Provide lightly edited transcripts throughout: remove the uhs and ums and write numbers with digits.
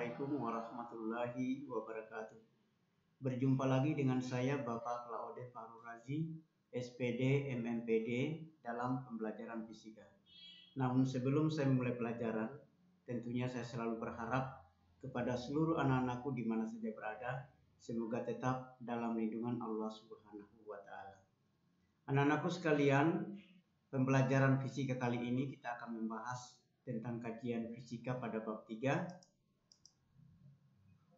Assalamualaikum warahmatullahi wabarakatuh. Berjumpa lagi dengan saya Bapak Claude Farurazi, SPD MMPD dalam pembelajaran fisika. Namun sebelum saya memulai pelajaran, tentunya saya selalu berharap kepada seluruh anak-anakku di mana saja berada, semoga tetap dalam lindungan Allah Subhanahu wa Ta'ala. Anak-anakku sekalian, pembelajaran fisika kali ini kita akan membahas tentang kajian fisika pada bab 3,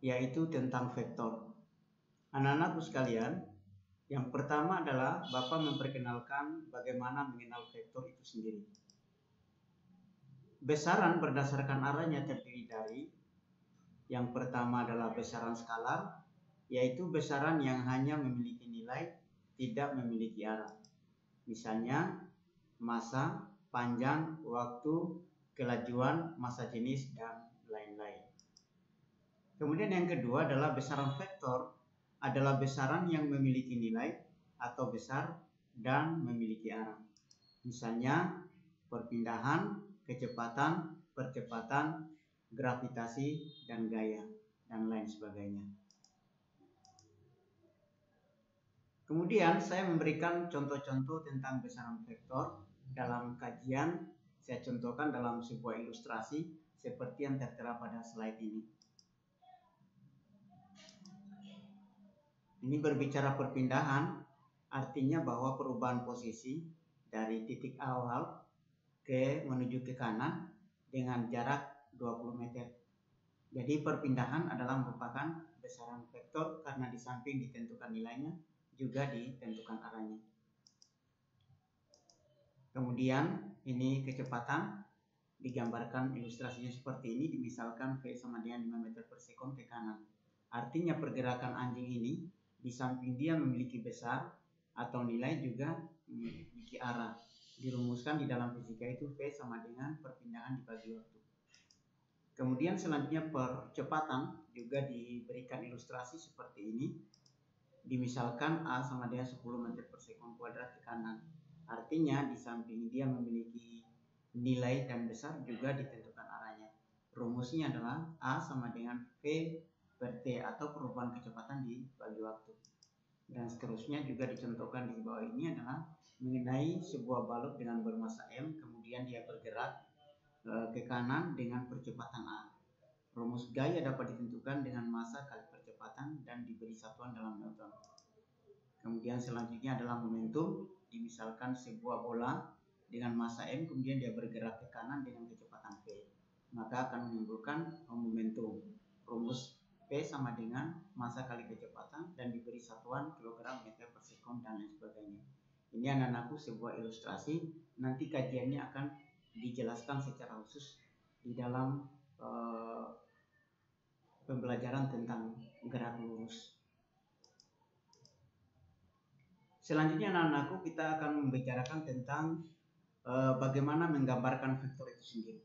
yaitu tentang vektor. Anak-anakku sekalian, yang pertama adalah Bapak memperkenalkan bagaimana mengenal vektor itu sendiri. Besaran berdasarkan arahnya terdiri dari yang pertama adalah besaran skalar, yaitu besaran yang hanya memiliki nilai, tidak memiliki arah. Misalnya massa, panjang, waktu, kelajuan, massa jenis, dan lain-lain. Kemudian yang kedua adalah besaran vektor, adalah besaran yang memiliki nilai atau besar dan memiliki arah. Misalnya perpindahan, kecepatan, percepatan, gravitasi, dan gaya, dan lain sebagainya. Kemudian saya memberikan contoh-contoh tentang besaran vektor dalam kajian. Saya contohkan dalam sebuah ilustrasi seperti yang tertera pada slide ini. Ini berbicara perpindahan, artinya bahwa perubahan posisi dari titik awal menuju ke kanan dengan jarak 20 meter. Jadi perpindahan adalah merupakan besaran vektor karena di samping ditentukan nilainya, juga ditentukan arahnya. Kemudian ini kecepatan, digambarkan ilustrasinya seperti ini, misalkan V sama dengan 5 meter per sekon ke kanan. Artinya pergerakan anjing ini di samping dia memiliki besar atau nilai, juga memiliki arah. Dirumuskan di dalam fisika itu V sama dengan perpindahan dibagi waktu. Kemudian selanjutnya percepatan juga diberikan ilustrasi seperti ini. Dimisalkan A sama dengan 10 meter per sekon kuadrat ke kanan. Artinya di samping dia memiliki nilai dan besar, juga ditentukan arahnya. Rumusnya adalah A sama dengan V per T atau perubahan kecepatan dibagi waktu. Dan seterusnya juga dicontohkan di bawah ini adalah mengenai sebuah balok dengan bermassa M, kemudian dia bergerak ke kanan dengan percepatan A. Rumus gaya dapat ditentukan dengan massa kali percepatan dan diberi satuan dalam newton. Kemudian selanjutnya adalah momentum, dimisalkan sebuah bola dengan massa M, kemudian dia bergerak ke kanan dengan kecepatan V, maka akan menimbulkan momentum. Rumus P sama dengan massa kali kecepatan dan diberi satuan kilogram meter per sekon dan lain sebagainya. Ini anak-anakku sebuah ilustrasi, nanti kajiannya akan dijelaskan secara khusus di dalam pembelajaran tentang gerak lurus. Selanjutnya anak-anakku kita akan membicarakan tentang bagaimana menggambarkan vektor itu sendiri.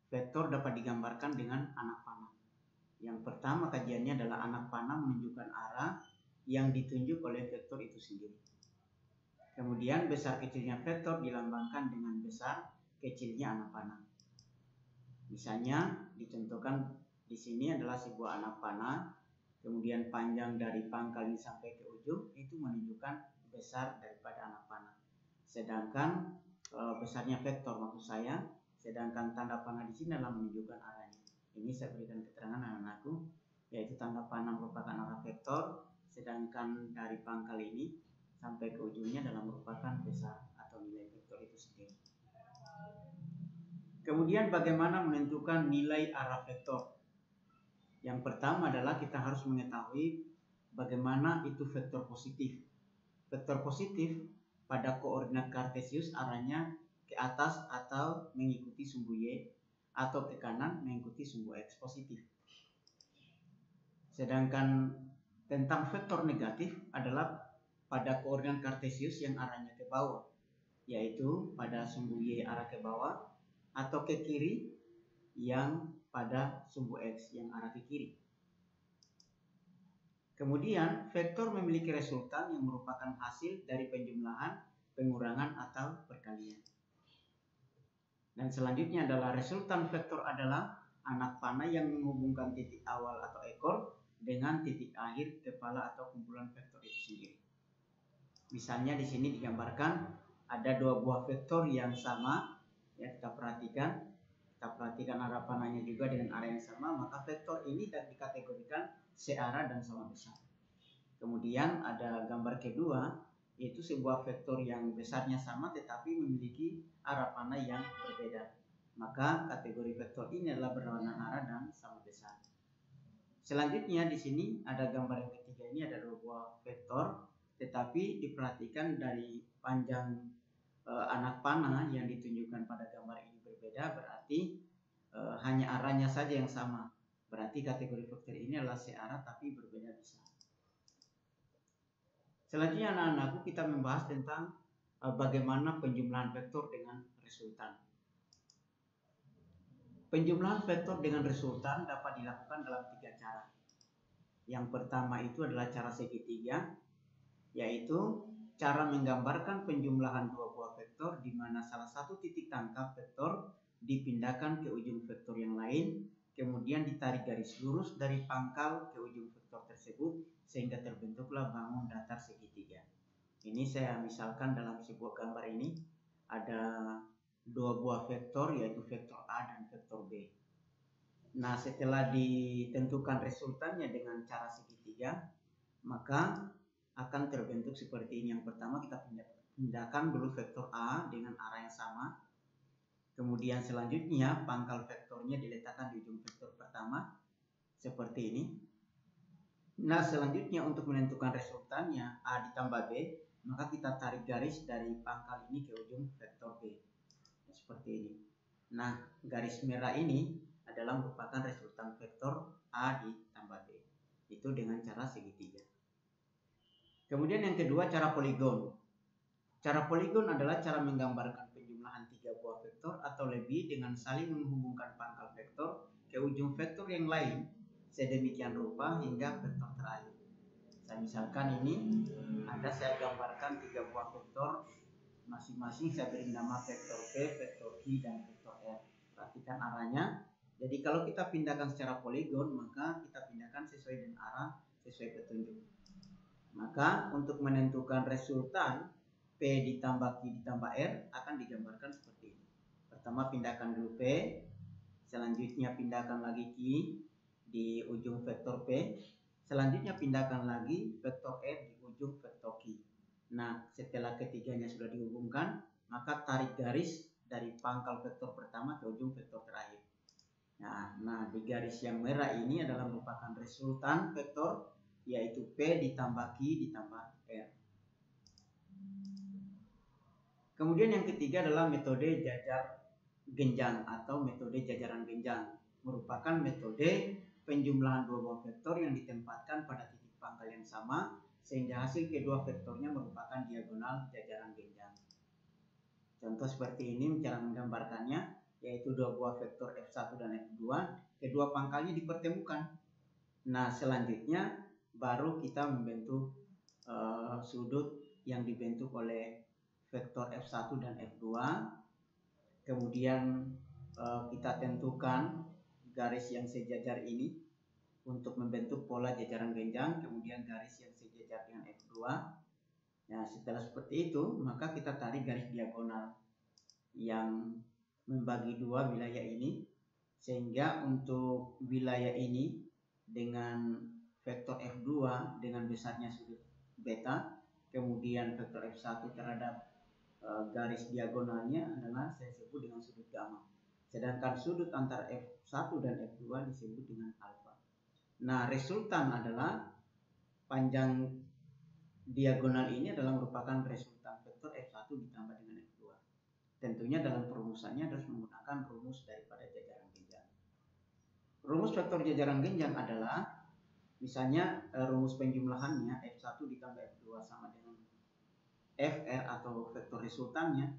Vektor dapat digambarkan dengan anak panah. Yang pertama kajiannya adalah anak panah menunjukkan arah yang ditunjuk oleh vektor itu sendiri. Kemudian besar kecilnya vektor dilambangkan dengan besar kecilnya anak panah. Misalnya dicontohkan di sini adalah sebuah anak panah, kemudian panjang dari pangkal ini sampai ke ujung itu menunjukkan besar daripada anak panah. Sedangkan besarnya vektor maksud saya, sedangkan tanda panah di sini adalah menunjukkan arahnya. Ini saya berikan keterangan anak-anakku, yaitu tanda panah merupakan arah vektor, sedangkan dari pangkal ini sampai ke ujungnya adalah merupakan besar atau nilai vektor itu sendiri. Kemudian bagaimana menentukan nilai arah vektor? Yang pertama adalah kita harus mengetahui bagaimana itu vektor positif. Vektor positif pada koordinat kartesius arahnya ke atas atau mengikuti sumbu Y, atau ke kanan mengikuti sumbu X positif. Sedangkan tentang vektor negatif adalah pada koordinat kartesius yang arahnya ke bawah, yaitu pada sumbu Y arah ke bawah, atau ke kiri yang pada sumbu X yang arah ke kiri. Kemudian vektor memiliki resultan yang merupakan hasil dari penjumlahan, pengurangan, atau perkalian. Dan selanjutnya adalah resultan vektor adalah anak panah yang menghubungkan titik awal atau ekor dengan titik akhir kepala atau kumpulan vektor itu sendiri. Misalnya di sini digambarkan ada dua buah vektor yang sama, ya kita perhatikan arah panahnya juga dengan arah yang sama, maka vektor ini dikategorikan searah dan sama besar. Kemudian ada gambar kedua, yaitu sebuah vektor yang besarnya sama tetapi memiliki arah panah yang berbeda. Maka kategori vektor ini adalah berlawanan arah dan sama besar. Selanjutnya di sini ada gambar yang ketiga, ini ada dua buah vektor, tetapi diperhatikan dari panjang anak panah yang ditunjukkan pada gambar ini berbeda, berarti hanya arahnya saja yang sama. Berarti kategori vektor ini adalah searah tapi berbeda besar. Selanjutnya anak-anakku, kita membahas tentang bagaimana penjumlahan vektor dengan resultan. Penjumlahan vektor dengan resultan dapat dilakukan dalam 3 cara. Yang pertama itu adalah cara segitiga, yaitu cara menggambarkan penjumlahan dua buah vektor di mana salah satu titik tangkap vektor dipindahkan ke ujung vektor yang lain, kemudian ditarik garis lurus dari pangkal ke ujung vektor tersebut sehingga terbentuklah bangun datar segitiga. Ini saya misalkan dalam sebuah gambar ini ada dua buah vektor, yaitu vektor A dan vektor B. Nah, setelah ditentukan resultannya dengan cara segitiga, maka akan terbentuk seperti ini. Yang pertama kita pindahkan dulu vektor A dengan arah yang sama. Kemudian selanjutnya pangkal vektornya diletakkan di ujung vektor pertama seperti ini. Nah, selanjutnya untuk menentukan resultannya A ditambah B, maka kita tarik garis dari pangkal ini ke ujung vektor B. Seperti ini. Nah, garis merah ini adalah merupakan resultan vektor A ditambah B. Itu dengan cara segitiga. Kemudian yang kedua, cara poligon. Cara poligon adalah cara menggambarkan penjumlahan 3 buah vektor atau lebih dengan saling menghubungkan pangkal vektor ke ujung vektor yang lain sedemikian rupa hingga vektor terakhir. Saya misalkan ini saya gambarkan 3 buah vektor, masing-masing saya beri nama vektor P, vektor I, dan vektor R. Perhatikan arahnya. Jadi kalau kita pindahkan secara poligon, maka kita pindahkan sesuai dengan arah, sesuai petunjuk. Maka untuk menentukan resultan P ditambah Q ditambah R akan digambarkan seperti ini. Pertama pindahkan dulu P, selanjutnya pindahkan lagi Q di ujung vektor P, selanjutnya pindahkan lagi vektor R di ujung vektor Q. Nah, setelah ketiganya sudah dihubungkan, maka tarik garis dari pangkal vektor pertama ke ujung vektor terakhir. Nah, di garis yang merah ini adalah merupakan resultan vektor, yaitu P ditambah Q ditambah R. Kemudian yang ketiga adalah metode jajar genjang atau metode jajaran genjang. Merupakan metode penjumlahan dua buah vektor yang ditempatkan pada titik pangkal yang sama sehingga hasil kedua vektornya merupakan diagonal jajaran genjang. Contoh seperti ini cara menggambarkannya, yaitu dua buah vektor F1 dan F2, kedua pangkalnya dipertemukan. Nah, selanjutnya baru kita membentuk sudut yang dibentuk oleh vektor F1 dan F2. Kemudian kita tentukan garis yang sejajar ini untuk membentuk pola jajaran genjang, kemudian garis yang sejajar dengan F2. Nah, setelah seperti itu, maka kita tarik garis diagonal yang membagi dua wilayah ini, sehingga untuk wilayah ini dengan vektor F2 dengan besarnya sudut beta, kemudian vektor F1 terhadap garis diagonalnya adalah saya sebut dengan sudut gamma. Sedangkan sudut antara F1 dan F2 disebut dengan alfa. Nah, resultan adalah panjang diagonal ini adalah merupakan resultan vektor F1 ditambah dengan F2. Tentunya dalam perumusannya harus menggunakan rumus daripada jajaran genjang. Rumus vektor jajaran genjang adalah misalnya rumus penjumlahannya F1 ditambah F2 sama dengan Fr atau vektor resultannya,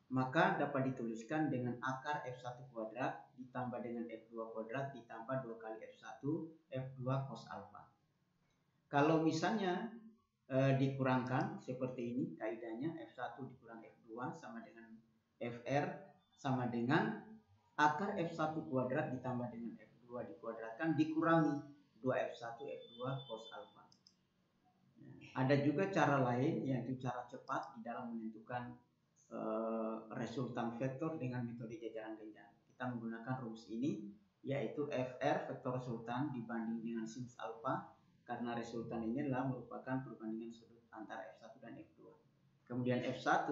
maka dapat dituliskan dengan akar F1 kuadrat ditambah dengan F2 kuadrat ditambah 2 kali F1 F2 cos alpha. Kalau misalnya dikurangkan seperti ini kaidahnya, F1 dikurang F2 sama dengan Fr sama dengan akar F1 kuadrat ditambah dengan F2 dikuadratkan dikurangi 2F1 F2 cos alfa. Ada juga cara lain, yaitu cara cepat di dalam menentukan resultan vektor dengan metode jajaran genjang. Kita menggunakan rumus ini, yaitu FR vektor resultan dibanding dengan sinus alfa, karena resultan ini adalah merupakan perbandingan sudut antara F1 dan F2. Kemudian F1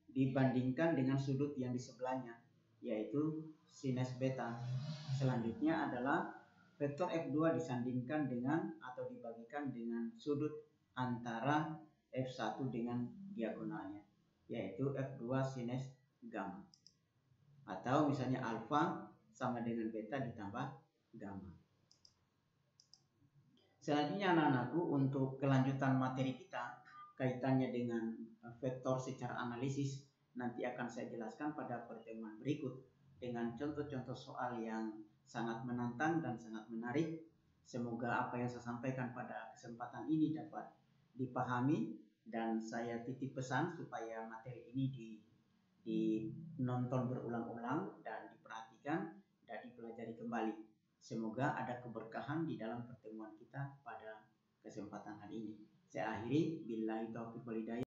dibandingkan dengan sudut yang di sebelahnya, yaitu sinus beta. Selanjutnya adalah vektor F2 disandingkan dengan atau dibagikan dengan sudut antara F1 dengan diagonalnya, yaitu F2 sinus gamma. Atau misalnya alfa sama dengan beta ditambah gamma. Selanjutnya anak-anakku, untuk kelanjutan materi kita kaitannya dengan vektor secara analisis nanti akan saya jelaskan pada pertemuan berikut dengan contoh-contoh soal yang sangat menantang dan sangat menarik. Semoga apa yang saya sampaikan pada kesempatan ini dapat dipahami, dan saya titip pesan supaya materi ini dinonton berulang-ulang dan diperhatikan dan dipelajari kembali. Semoga ada keberkahan di dalam pertemuan kita pada kesempatan hari ini. Saya akhiri, billahi taufiq wal hidayah.